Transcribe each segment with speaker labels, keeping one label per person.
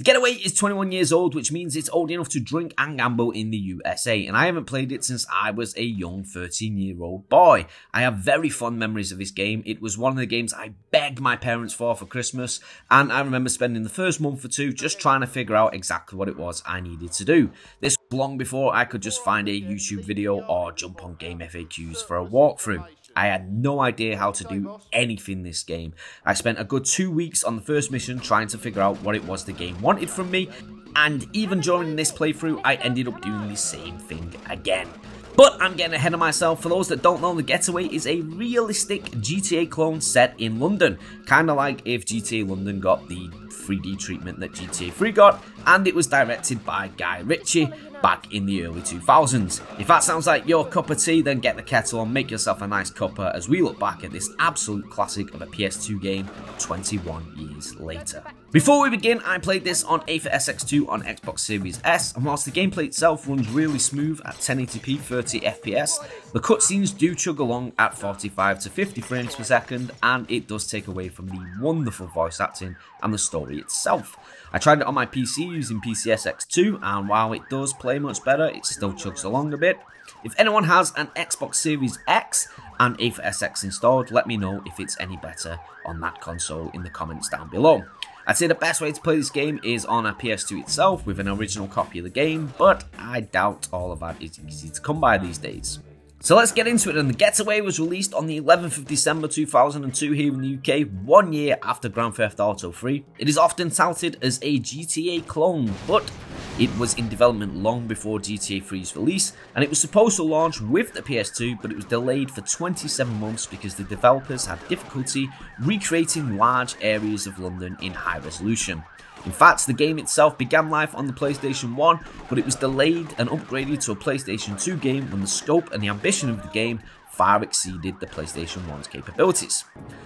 Speaker 1: The Getaway is 21 years old, which means it's old enough to drink and gamble in the USA, and I haven't played it since I was a young 13-year-old boy. I have very fond memories of this game. It was one of the games I begged my parents for Christmas, and I remember spending the first month or two just trying to figure out exactly what it was I needed to do. This was long before I could just find a YouTube video or jump on GameFAQs for a walkthrough. I had no idea how to do anything in this game. I spent a good 2 weeks on the first mission trying to figure out what it was the game wanted from me, and even during this playthrough I ended up doing the same thing again. But I'm getting ahead of myself. For those that don't know, The Getaway is a realistic GTA clone set in London. Kinda like if GTA London got the 3D treatment that GTA 3 got, and it was directed by Guy Ritchie back in the early 2000s. If that sounds like your cup of tea, then get the kettle on, make yourself a nice cuppa as we look back at this absolute classic of a PS2 game 21 years later. Before we begin, I played this on A4SX2 on Xbox Series S, and whilst the gameplay itself runs really smooth at 1080p 30 FPS, the cutscenes do chug along at 45 to 50 frames per second, and it does take away from the wonderful voice acting and the story itself. I tried it on my PC using PCSX2, and while it does play much better, it still chugs along a bit. If anyone has an Xbox Series X and A4SX installed, let me know if it's any better on that console in the comments down below. I'd say the best way to play this game is on a PS2 itself with an original copy of the game, but I doubt all of that is easy to come by these days. So let's get into it, and The Getaway was released on the 11th of December 2002 here in the UK, 1 year after Grand Theft Auto 3. It is often touted as a GTA clone, but it was in development long before GTA 3's release, and it was supposed to launch with the PS2, but it was delayed for 27 months because the developers had difficulty recreating large areas of London in high resolution. In fact, the game itself began life on the PlayStation 1, but it was delayed and upgraded to a PlayStation 2 game when the scope and the ambition of the game far exceeded the PlayStation 1's capabilities.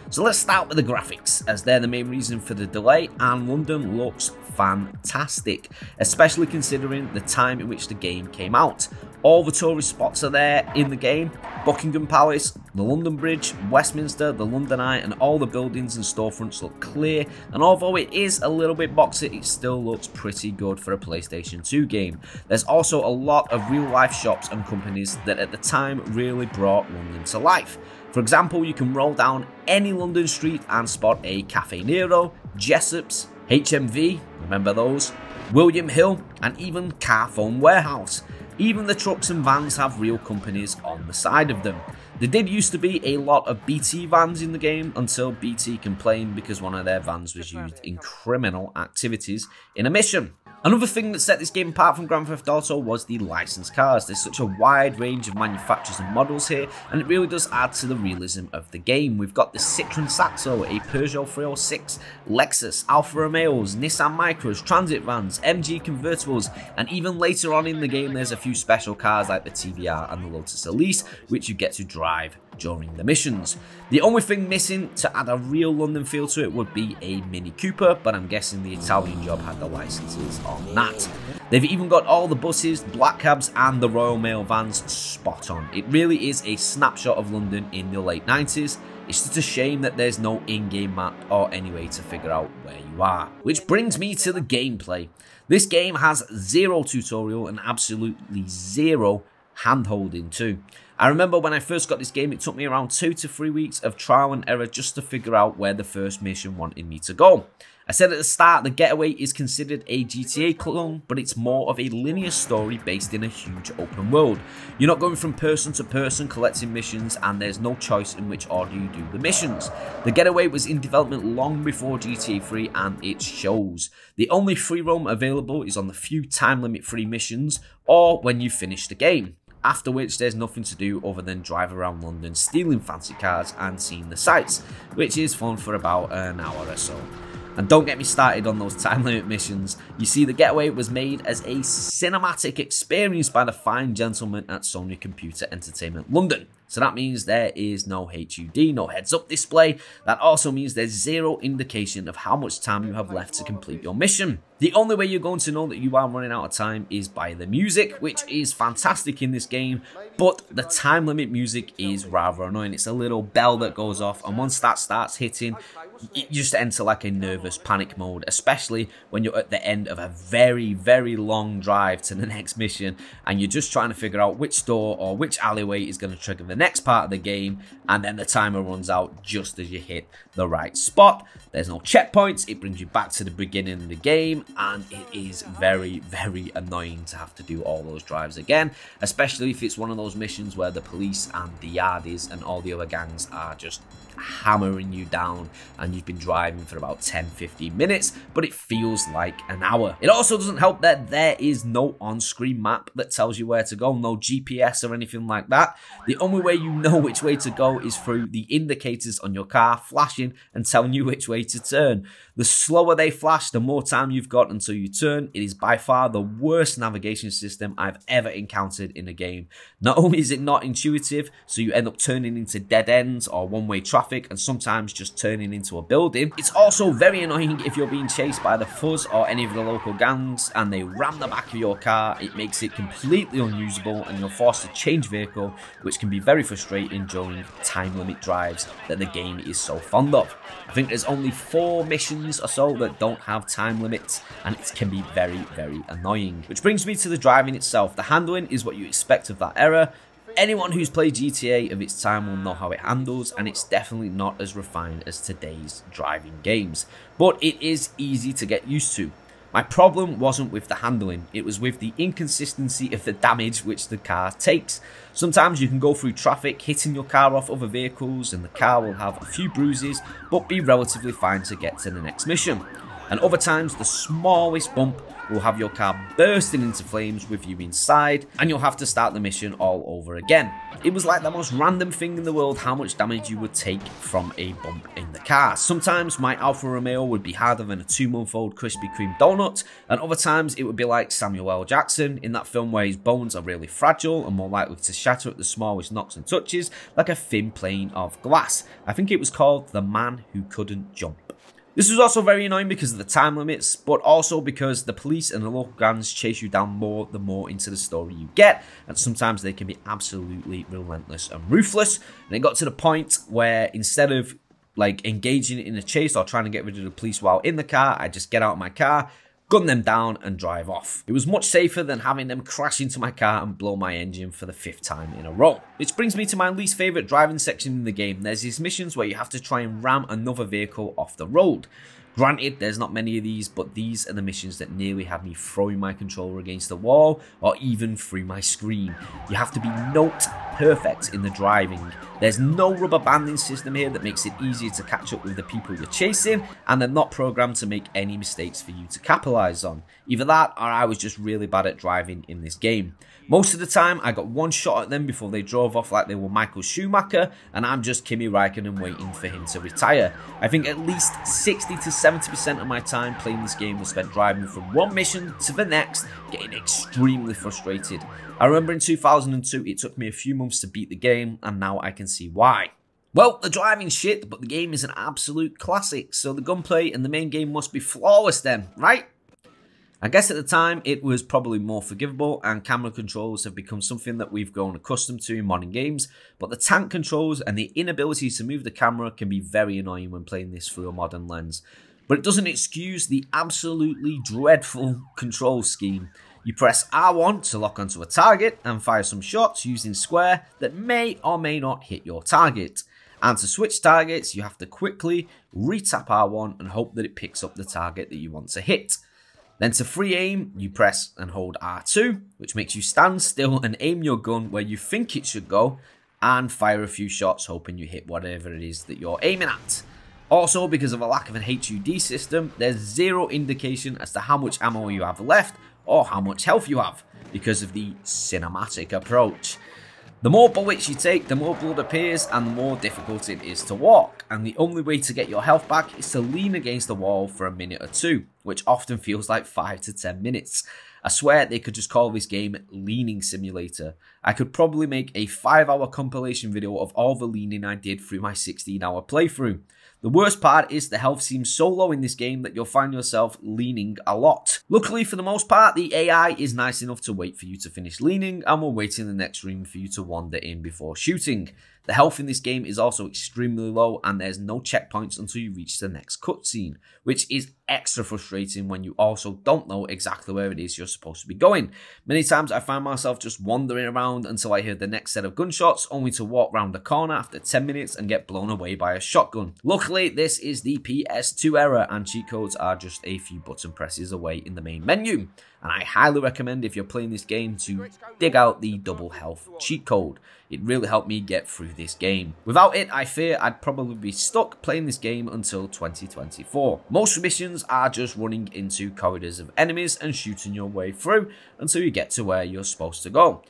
Speaker 1: So let's start with the graphics, as they're the main reason for the delay, and London looks fantastic, especially considering the time in which the game came out. All the tourist spots are there in the game: Buckingham Palace, the London Bridge, Westminster, the London Eye, and all the buildings and storefronts look clear, and although it is a little bit boxy, it still looks pretty good for a PlayStation 2 game. There's also a lot of real life shops and companies that at the time really brought London to life. For example, you can roll down any London street and spot a Cafe Nero, Jessop's, HMV, remember those, William Hill, and even Carphone Warehouse. Even the trucks and vans have real companies on the side of them. There did used to be a lot of BT vans in the game until BT complained because one of their vans was used in criminal activities in a mission. Another thing that set this game apart from Grand Theft Auto was the licensed cars. There's such a wide range of manufacturers and models here, and it really does add to the realism of the game. We've got the Citroen Saxo, a Peugeot 306, Lexus, Alfa Romeos, Nissan Micros, transit vans, MG convertibles, and even later on in the game there's a few special cars like the TVR and the Lotus Elise, which you get to drive during the missions. The only thing missing to add a real London feel to it would be a Mini Cooper, but I'm guessing the Italian job had the licenses on that. They've even got all the buses, black cabs, and the Royal Mail vans spot on. It really is a snapshot of London in the late 90s. It's just a shame that there's no in-game map or any way to figure out where you are. Which brings me to the gameplay. This game has zero tutorial and absolutely zero hand-holding too. I remember when I first got this game, it took me around 2 to 3 weeks of trial and error just to figure out where the first mission wanted me to go. I said at the start, The Getaway is considered a GTA clone, but it's more of a linear story based in a huge open world. You're not going from person to person collecting missions, and there's no choice in which order you do the missions. The Getaway was in development long before GTA 3, and it shows. The only free roam available is on the few time limit free missions, or when you finish the game, after which there's nothing to do other than drive around London stealing fancy cars and seeing the sights, which is fun for about an hour or so. And don't get me started on those time limit missions. You see, The Getaway was made as a cinematic experience by the fine gentlemen at Sony Computer Entertainment London. So that means there is no HUD, no heads up display. That also means there's zero indication of how much time you have left to complete your mission. The only way you're going to know that you are running out of time is by the music, which is fantastic in this game, but the time limit music is rather annoying. It's a little bell that goes off, and once that starts hitting, you just enter like a nervous panic mode, especially when you're at the end of a very, very long drive to the next mission, and you're just trying to figure out which door or which alleyway is going to trigger the next part of the game, and then the timer runs out just as you hit the right spot. There's no checkpoints, it brings you back to the beginning of the game, and it is very, very annoying to have to do all those drives again, especially if it's one of those missions where the police and the yardies and all the other gangs are just hammering you down and you've been driving for about 10-15 minutes, but it feels like an hour. It also doesn't help that there is no on-screen map that tells you where to go, no GPS or anything like that. The only way you know which way to go is through the indicators on your car flashing and telling you which way to turn. The slower they flash, the more time you've got until you turn. It is by far the worst navigation system I've ever encountered in a game. Not only is it not intuitive, so you end up turning into dead ends or one-way traffic and sometimes just turning into a building, it's also very annoying if you're being chased by the Fuzz or any of the local gangs and they ram the back of your car. It makes it completely unusable and you're forced to change vehicle, which can be very frustrating during time limit drives that the game is so fond of. I think there's only 4 missions or so that don't have time limits, and it can be very, very annoying. Which brings me to the driving itself. The handling is what you expect of that era. Anyone who's played GTA of its time will know how it handles, and it's definitely not as refined as today's driving games, but it is easy to get used to. My problem wasn't with the handling, it was with the inconsistency of the damage which the car takes. Sometimes you can go through traffic, hitting your car off other vehicles, and the car will have a few bruises, but be relatively fine to get to the next mission. And other times, the smallest bump will have your car bursting into flames with you inside, and you'll have to start the mission all over again. It was like the most random thing in the world how much damage you would take from a bump in the car. Sometimes my Alfa Romeo would be harder than a 2-month-old Krispy Kreme donut, and other times it would be like Samuel L. Jackson in that film where his bones are really fragile and more likely to shatter at the smallest knocks and touches, like a thin plane of glass. I think it was called The Man Who Couldn't Jump. This was also very annoying because of the time limits, but also because the police and the local gangs chase you down more the more into the story you get, and sometimes they can be absolutely relentless and ruthless. And it got to the point where instead of like engaging in a chase or trying to get rid of the police while in the car, I just get out of my car, gun them down and drive off. It was much safer than having them crash into my car and blow my engine for the 5th time in a row. Which brings me to my least favourite driving section in the game. There's these missions where you have to try and ram another vehicle off the road. Granted, there's not many of these, but these are the missions that nearly had me throwing my controller against the wall or even through my screen. You have to be note perfect in the driving. There's no rubber banding system here that makes it easier to catch up with the people you're chasing, and they're not programmed to make any mistakes for you to capitalize on. Either that, or I was just really bad at driving in this game. Most of the time, I got one shot at them before they drove off like they were Michael Schumacher, and I'm just Kimi Räikkönen waiting for him to retire. I think at least 60 to 70% of my time playing this game was spent driving from one mission to the next, getting extremely frustrated. I remember in 2002, it took me a few months to beat the game, and now I can see why. Well, the driving's shit, but the game is an absolute classic, so the gunplay and the main game must be flawless then, right? I guess at the time, it was probably more forgivable, and camera controls have become something that we've grown accustomed to in modern games, but the tank controls and the inability to move the camera can be very annoying when playing this through a modern lens. But it doesn't excuse the absolutely dreadful control scheme. You press R1 to lock onto a target and fire some shots using square that may or may not hit your target. And to switch targets, you have to quickly re-tap R1 and hope that it picks up the target that you want to hit. Then to free aim, you press and hold R2, which makes you stand still and aim your gun where you think it should go, and fire a few shots hoping you hit whatever it is that you're aiming at. Also, because of a lack of an HUD system, there's zero indication as to how much ammo you have left or how much health you have, because of the cinematic approach. The more bullets you take, the more blood appears and the more difficult it is to walk, and the only way to get your health back is to lean against the wall for a minute or two. which often feels like 5 to 10 minutes. I swear they could just call this game Leaning Simulator. I could probably make a 5-hour compilation video of all the leaning I did through my 16-hour playthrough. The worst part is the health seems so low in this game that you'll find yourself leaning a lot. Luckily for the most part, the AI is nice enough to wait for you to finish leaning and will wait in the next room for you to wander in before shooting. The health in this game is also extremely low and there's no checkpoints until you reach the next cutscene, which is extra frustrating when you also don't know exactly where it is you're supposed to be going. Many times I find myself just wandering around until I hear the next set of gunshots, only to walk round the corner after 10 minutes and get blown away by a shotgun. Luckily, this is the PS2 era and cheat codes are just a few button presses away in the main menu. And I highly recommend if you're playing this game to dig out the double health cheat code. It really helped me get through this game. Without it, I fear I'd probably be stuck playing this game until 2024. Most missions are just running into corridors of enemies and shooting your way through until you get to where you're supposed to go.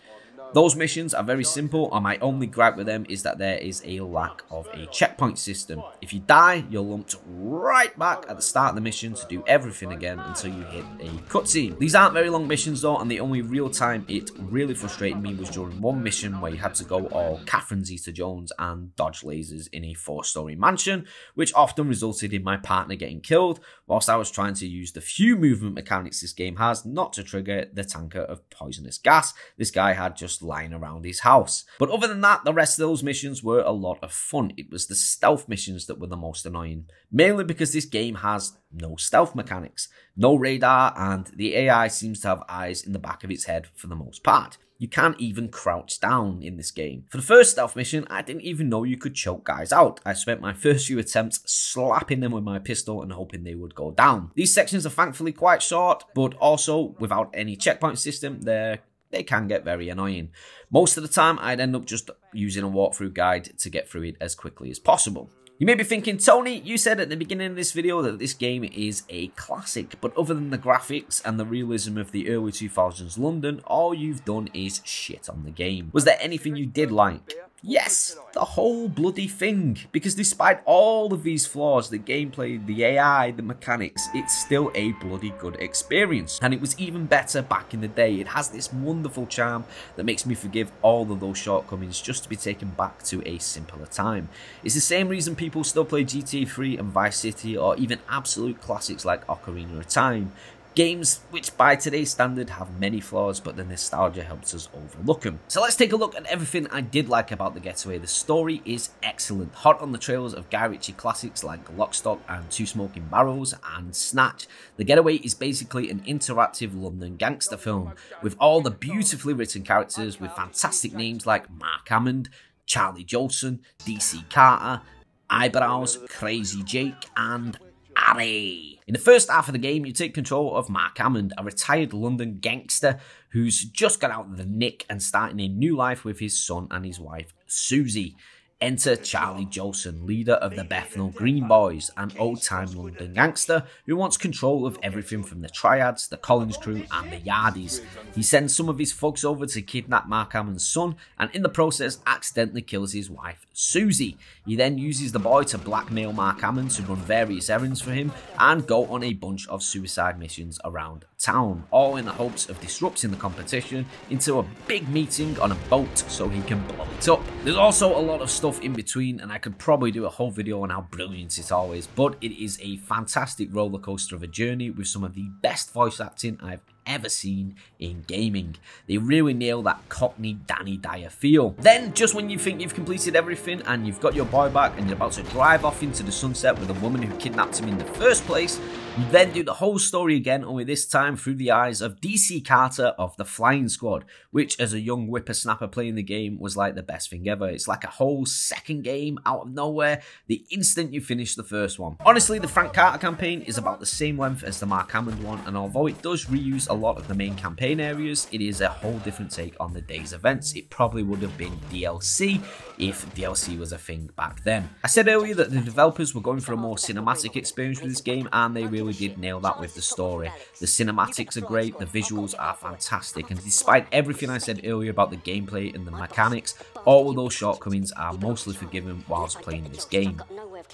Speaker 1: Those missions are very simple, and my only gripe with them is that there is a lack of a checkpoint system. If you die, you're lumped right back at the start of the mission to do everything again until you hit a cutscene. These aren't very long missions though, and the only real time it really frustrated me was during one mission where you had to go all Catherine Zeta-Jones and dodge lasers in a 4-story mansion, which often resulted in my partner getting killed whilst I was trying to use the few movement mechanics this game has not to trigger the tanker of poisonous gas this guy had just lying around his house. But other than that, the rest of those missions were a lot of fun. It was the stealth missions that were the most annoying, mainly because this game has no stealth mechanics, no radar, and the AI seems to have eyes in the back of its head for the most part. You can't even crouch down in this game. For the first stealth mission, I didn't even know you could choke guys out. I spent my first few attempts slapping them with my pistol and hoping they would go down. These sections are thankfully quite short, but also without any checkpoint system, they can get very annoying. Most of the time, I'd end up just using a walkthrough guide to get through it as quickly as possible. You may be thinking, Tony, you said at the beginning of this video that this game is a classic, but other than the graphics and the realism of the early 2000s London, all you've done is shit on the game. Was there anything you did like? Yes, the whole bloody thing. Because despite all of these flaws, the gameplay, the AI, the mechanics, it's still a bloody good experience. And it was even better back in the day. It has this wonderful charm that makes me forgive all of those shortcomings just to be taken back to a simpler time. It's the same reason people still play GTA 3 and Vice City, or even absolute classics like Ocarina of Time. Games which by today's standard have many flaws, but the nostalgia helps us overlook them. So let's take a look at everything I did like about The Getaway. The story is excellent, hot on the trails of Guy Ritchie classics like Lock, Stock and Two Smoking Barrels and Snatch. The Getaway is basically an interactive London gangster film with all the beautifully written characters with fantastic names like Mark Hammond, Charlie Jolson, DC Carter, Eyebrows, Crazy Jake and Harry. In the first half of the game, you take control of Mark Hammond, a retired London gangster who's just got out of the nick and starting a new life with his son and his wife, Susie. Enter Charlie Jolson, leader of the Bethnal Green Boys, an old-time London gangster who wants control of everything from the Triads, the Collins crew and the Yardies. He sends some of his thugs over to kidnap Mark Hammond's son and in the process accidentally kills his wife, Susie. He then uses the boy to blackmail Mark Hammond to run various errands for him and go on a bunch of suicide missions around town, all in the hopes of disrupting the competition into a big meeting on a boat so he can blow it up. There's also a lot of stuff in between, and I could probably do a whole video on how brilliant it all is, but it is a fantastic roller coaster of a journey with some of the best voice acting I've ever seen in gaming. They really nail that Cockney Danny Dyer feel. Then, just when you think you've completed everything and you've got your boy back and you're about to drive off into the sunset with the woman who kidnapped him in the first place, you then do the whole story again, only this time through the eyes of DC Carter of the Flying Squad, which as a young whippersnapper playing the game was like the best thing ever. It's like a whole second game out of nowhere the instant you finish the first one. Honestly, the Frank Carter campaign is about the same length as the Mark Hammond one, and although it does reuse a lot of the main campaign areas, it is a whole different take on the day's events. It probably would have been DLC if DLC was a thing back then. I said earlier that the developers were going for a more cinematic experience with this game, and they really did nail that with the story. The cinematics are great, the visuals are fantastic, and despite everything I said earlier about the gameplay and the mechanics, all of those shortcomings are mostly forgiven whilst playing this game.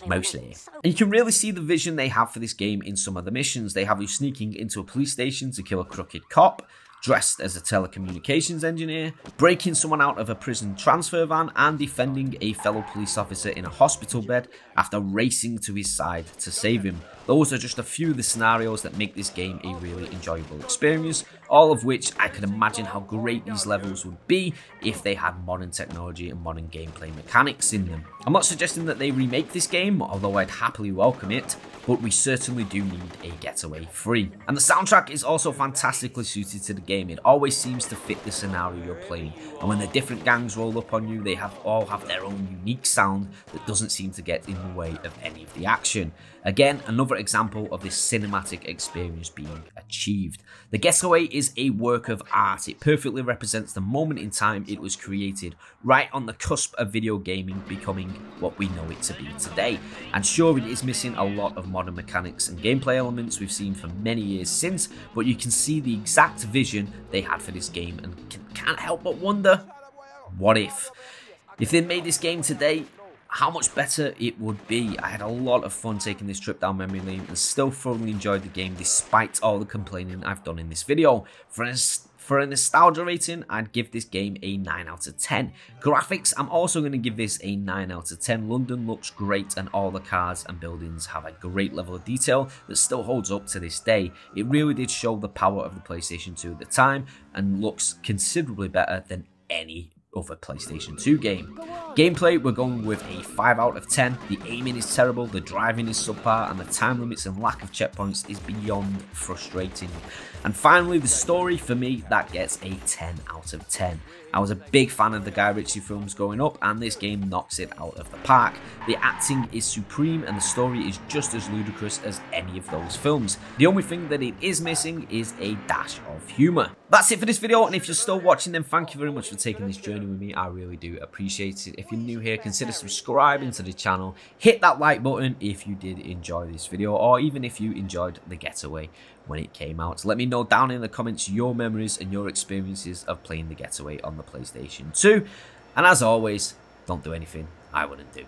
Speaker 1: mostly. And you can really see the vision they have for this game in some of the missions. They have you sneaking into a police station to kill a crooked cop, dressed as a telecommunications engineer, breaking someone out of a prison transfer van, and defending a fellow police officer in a hospital bed after racing to his side to save him. Those are just a few of the scenarios that make this game a really enjoyable experience, all of which I can imagine how great these levels would be if they had modern technology and modern gameplay mechanics in them. I'm not suggesting that they remake this game, although I'd happily welcome it, but we certainly do need a Getaway 3. And the soundtrack is also fantastically suited to the game. It always seems to fit the scenario you're playing, and when the different gangs roll up on you, they all have their own unique sound that doesn't seem to get in the way of any of the action. Again, another example of this cinematic experience being achieved. The Getaway is a work of art. It perfectly represents the moment in time it was created, right on the cusp of video gaming becoming what we know it to be today. And sure, it is missing a lot of modern mechanics and gameplay elements we've seen for many years since, but you can see the exact vision they had for this game and can't help but wonder, what if? If they made this game today, how much better it would be. I had a lot of fun taking this trip down memory lane and still thoroughly enjoyed the game despite all the complaining I've done in this video. For a nostalgia rating, I'd give this game a 9 out of 10. Graphics, I'm also going to give this a 9 out of 10. London looks great and all the cars and buildings have a great level of detail that still holds up to this day. It really did show the power of the PlayStation 2 at the time and looks considerably better than any other PlayStation 2 game. Gameplay, we're going with a 5 out of 10. The aiming is terrible, the driving is subpar, and the time limits and lack of checkpoints is beyond frustrating. And finally, the story, for me, that gets a 10 out of 10. I was a big fan of the Guy Ritchie films growing up, and this game knocks it out of the park. The acting is supreme, and the story is just as ludicrous as any of those films. The only thing that it is missing is a dash of humour. That's it for this video, and if you're still watching, then thank you very much for taking this journey with me. I really do appreciate it. If you're new here, consider subscribing to the channel. Hit that like button if you did enjoy this video, or even if you enjoyed the Getaway when it came out. Let me know down in the comments your memories and your experiences of playing the Getaway on the PlayStation 2. And as always, don't do anything I wouldn't do.